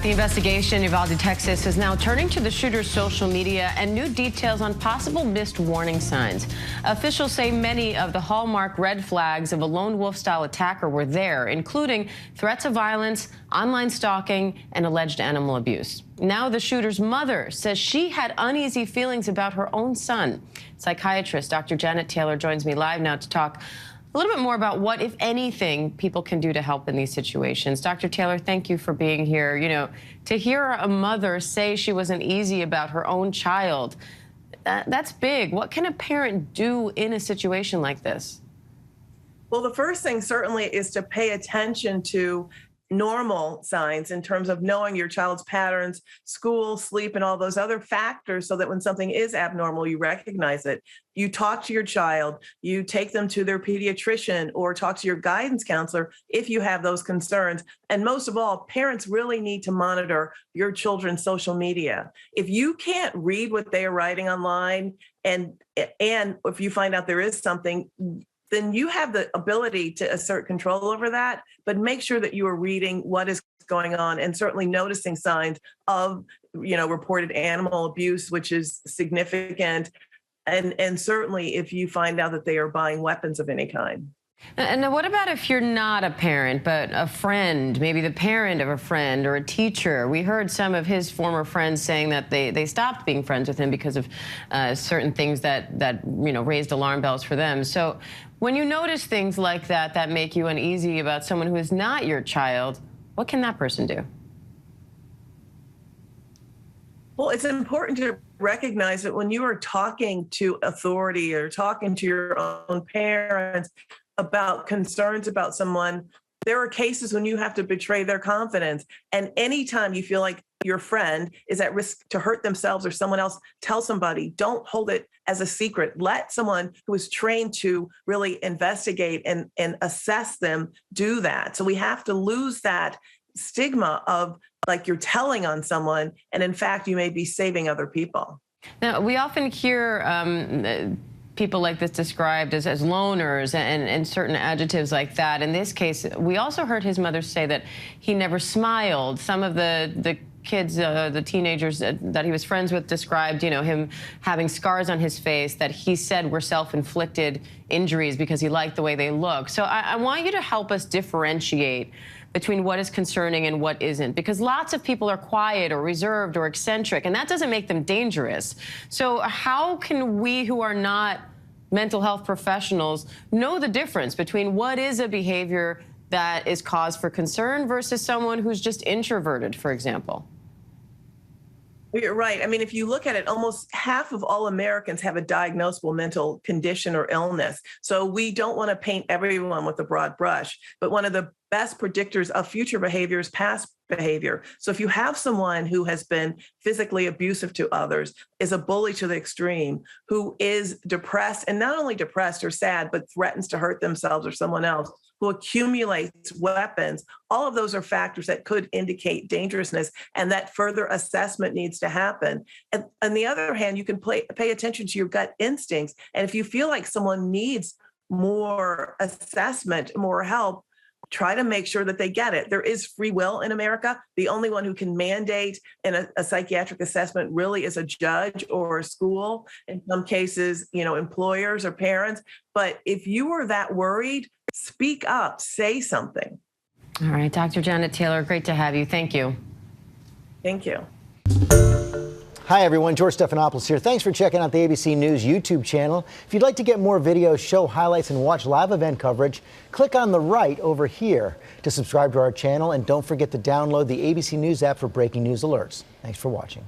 The investigation in Uvalde, Texas is now turning to the shooter's social media and new details on possible missed warning signs. Officials say many of the hallmark red flags of a lone wolf-style attacker were there, including threats of violence, online stalking, and alleged animal abuse. Now the shooter's mother says she had uneasy feelings about her own son. Psychiatrist Dr. Janet Taylor joins me live now to talk a little bit more about what, if anything, people can do to help in these situations. Dr. Taylor, thank you for being here. You know, to hear a mother say she wasn't easy about her own child, that's big. What can a parent do in a situation like this? Well, the first thing certainly is to pay attention to normal signs in terms of knowing your child's patterns, school, sleep, and all those other factors so that when something is abnormal, you recognize it. You talk to your child, you take them to their pediatrician or talk to your guidance counselor if you have those concerns. And most of all, parents really need to monitor your children's social media. If you can't read what they are writing online and if you find out there is something, then you have the ability to assert control over that, but make sure that you are reading what is going on and certainly noticing signs of, reported animal abuse, which is significant. And certainly if you find out that they are buying weapons of any kind. And what about if you're not a parent, but a friend, maybe the parent of a friend or a teacher? We heard some of his former friends saying that they stopped being friends with him because of certain things that raised alarm bells for them. So when you notice things like that make you uneasy about someone who is not your child, what can that person do? Well, it's important to recognize that when you are talking to authority or talking to your own parents about concerns about someone, there are cases when you have to betray their confidence. And anytime you feel like your friend is at risk to hurt themselves or someone else, tell somebody. Don't hold it as a secret. Let someone who is trained to really investigate and assess them do that. So we have to lose that stigma of like you're telling on someone, and in fact, you may be saving other people. Now, we often hear people like this described as loners and certain adjectives like that. In this case, we also heard his mother say that he never smiled. Some of the kids, the teenagers that he was friends with described, him having scars on his face that he said were self-inflicted injuries because he liked the way they look. So I want you to help us differentiate between what is concerning and what isn't, because lots of people are quiet or reserved or eccentric, and that doesn't make them dangerous. So how can we who are not mental health professionals know the difference between what is a behavior that is cause for concern versus someone who's just introverted, for example? You're right. I mean, if you look at it, almost half of all Americans have a diagnosable mental condition or illness. So we don't want to paint everyone with a broad brush, but one of the best predictors of future behavior is past behavior. So if you have someone who has been physically abusive to others, is a bully to the extreme, who is depressed, and not only depressed or sad, but threatens to hurt themselves or someone else, who accumulates weapons, all of those are factors that could indicate dangerousness, and that further assessment needs to happen. And on the other hand, you can pay attention to your gut instincts. And if you feel like someone needs more assessment, more help, try to make sure that they get it. There is free will in America. The only one who can mandate a psychiatric assessment really is a judge or a school. In some cases, employers or parents. But if you are that worried, speak up, say something. All right, Dr. Janet Taylor, great to have you. Thank you. Thank you. Hi, everyone. George Stephanopoulos here. Thanks for checking out the ABC News YouTube channel. If you'd like to get more videos, show highlights, and watch live event coverage, click on the right over here to subscribe to our channel. And don't forget to download the ABC News app for breaking news alerts. Thanks for watching.